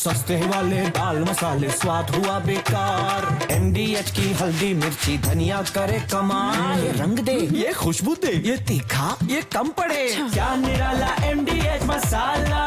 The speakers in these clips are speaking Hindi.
सस्ते वाले दाल मसाले स्वाद हुआ बेकार। MDH की हल्दी मिर्ची धनिया करे कमाल। ये रंग दे, ये खुशबू दे, ये तीखा, ये कम पड़े। क्या निराला MDH मसाला।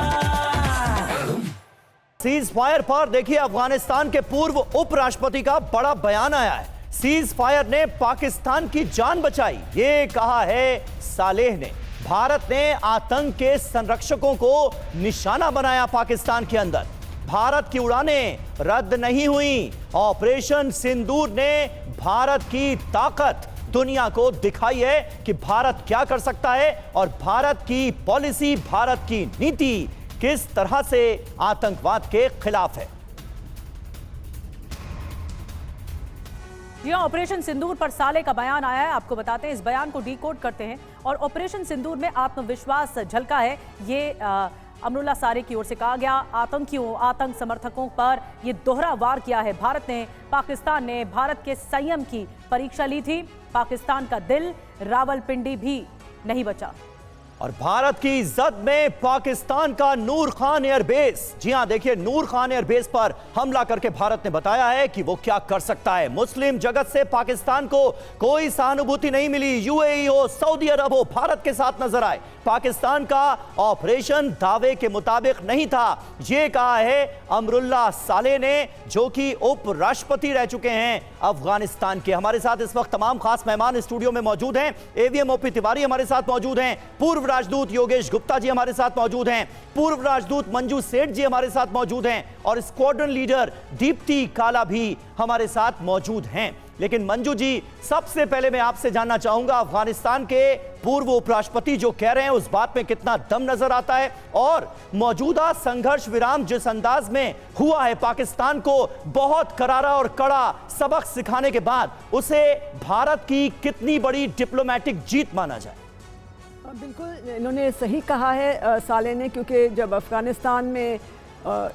सीज फायर पर देखिए अफगानिस्तान के पूर्व उपराष्ट्रपति का बड़ा बयान आया है। सीज फायर ने पाकिस्तान की जान बचाई, ये कहा है सालेह ने। भारत ने आतंक के संरक्षकों को निशाना बनाया पाकिस्तान के अंदर। भारत की उड़ानें रद्द नहीं हुई। ऑपरेशन सिंदूर ने भारत की ताकत दुनिया को दिखाई है कि भारत क्या कर सकता है और भारत की पॉलिसी, भारत की नीति किस तरह से आतंकवाद के खिलाफ है। जी हाँ, ऑपरेशन सिंदूर पर साले का बयान आया है। आपको बताते हैं, इस बयान को डिकोड करते हैं। और ऑपरेशन सिंदूर में आत्मविश्वास झलका है, ये अमरुल्लाह साले की ओर से कहा गया। आतंकियों, आतंक समर्थकों पर ये दोहरा वार किया है भारत ने। पाकिस्तान ने भारत के संयम की परीक्षा ली थी। पाकिस्तान का दिल, रावलपिंडी भी नहीं बचा। और भारत की इज्जत में पाकिस्तान का नूर खान एयरबेस, जी हां देखिए, नूर खान एयरबेस पर हमला करके भारत ने बताया है कि वो क्या कर सकता है। मुस्लिम जगत से पाकिस्तान को कोई सहानुभूति नहीं मिली। यूएई हो, सऊदी अरब हो, भारत के साथ नजर आए। पाकिस्तान का ऑपरेशन दावे के मुताबिक नहीं था, ये कहा है अमरुल्लाह साले ने, जो कि उपराष्ट्रपति रह चुके हैं अफगानिस्तान के। हमारे साथ इस वक्त तमाम खास मेहमान स्टूडियो में मौजूद हैं। AVM OP तिवारी हमारे साथ मौजूद हैं, पूर्व राजदूत योगेश गुप्ता जी हमारे साथ मौजूद हैं, पूर्व राजदूत मंजू सेठ जी हमारे साथ मौजूद हैं और स्क्वाड्रन लीडर दीप्ति काला भी हमारे साथ मौजूद हैं। लेकिन मंजू जी, सबसे पहले मैं आपसे जानना चाहूंगा, अफगानिस्तान के पूर्व उपराष्ट्रपति जो कह रहे हैं उस बात में कितना दम नजर आता है, और मौजूदा संघर्ष विराम जिस अंदाज में हुआ है, पाकिस्तान को बहुत करारा और कड़ा सबक सिखाने के बाद उसे भारत की कितनी बड़ी डिप्लोमेटिक जीत माना जाए? बिल्कुल, इन्होंने सही कहा है साले ने, क्योंकि जब अफ़गानिस्तान में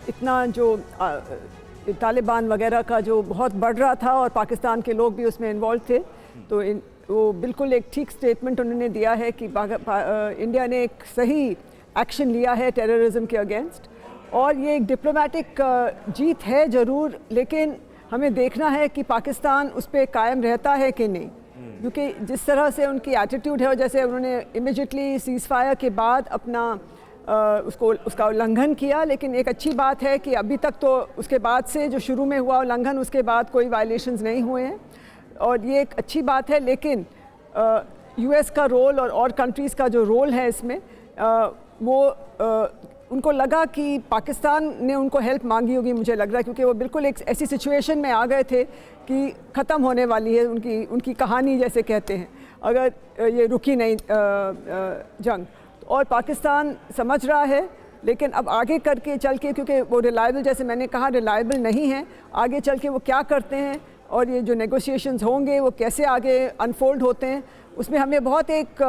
इतना जो तालिबान वगैरह का जो बहुत बढ़ रहा था और पाकिस्तान के लोग भी उसमें इन्वॉल्व थे, तो वो बिल्कुल एक ठीक स्टेटमेंट उन्होंने दिया है कि इंडिया ने एक सही एक्शन लिया है टेररिज्म के अगेंस्ट। और ये एक डिप्लोमेटिक जीत है ज़रूर, लेकिन हमें देखना है कि पाकिस्तान उस पर कायम रहता है कि नहीं, क्योंकि जिस तरह से उनकी एटीट्यूड है और जैसे उन्होंने इमीडिएटली सीज़ फायर के बाद अपना उसका उल्लंघन किया। लेकिन एक अच्छी बात है कि अभी तक तो उसके बाद से जो शुरू में हुआ उल्लंघन, उसके बाद कोई वायलेशंस नहीं हुए हैं और ये एक अच्छी बात है। लेकिन US का रोल और कंट्रीज़ का जो रोल है इसमें, उनको लगा कि पाकिस्तान ने उनको हेल्प मांगी होगी, मुझे लग रहा है, क्योंकि वो बिल्कुल एक ऐसी सिचुएशन में आ गए थे कि ख़त्म होने वाली है उनकी कहानी, जैसे कहते हैं, अगर ये रुकी नहीं जंग। और पाकिस्तान समझ रहा है, लेकिन अब आगे करके चल के, क्योंकि वो रिलायबल, जैसे मैंने कहा, रिलायबल नहीं है, आगे चल के वो क्या करते हैं और ये जो नेगोशिएशंस होंगे वो कैसे आगे अनफोल्ड होते हैं, उसमें हमें बहुत एक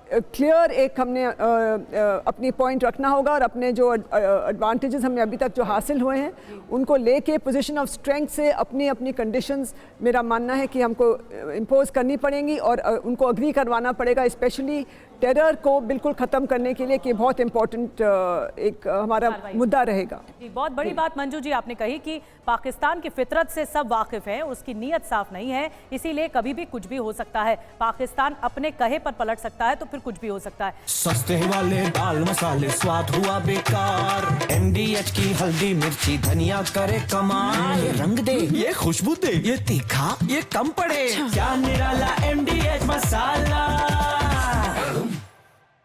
क्लियर हमने अपनी पॉइंट रखना होगा और अपने जो एडवांटेजेस हमने अभी तक जो हासिल हुए हैं उनको लेके पोजीशन ऑफ स्ट्रेंथ से अपनी कंडीशंस, मेरा मानना है कि हमको इम्पोज करनी पड़ेंगी और उनको अग्री करवाना पड़ेगा, स्पेशली टेरर को बिल्कुल ख़त्म करने के लिए, कि बहुत इम्पोर्टेंट एक हमारा मुद्दा रहेगा। बहुत बड़ी बात मंजू जी आपने कही कि पाकिस्तान की फितरत से सब वाकिफ हैं, उसकी नीयत साफ नहीं है, इसीलिए कभी भी कुछ भी हो सकता है। पाकिस्तान अपने कहे पर पलट सकता है, तो फिर कुछ भी हो सकता है। सस्ते वाले दाल मसाले स्वाद हुआ बेकार। MDH की हल्दी मिर्ची धनिया करे कमाल। ये रंग दे, ये खुशबू दे, ये तीखा, ये कम पड़े। क्या निराला MDH मसाला।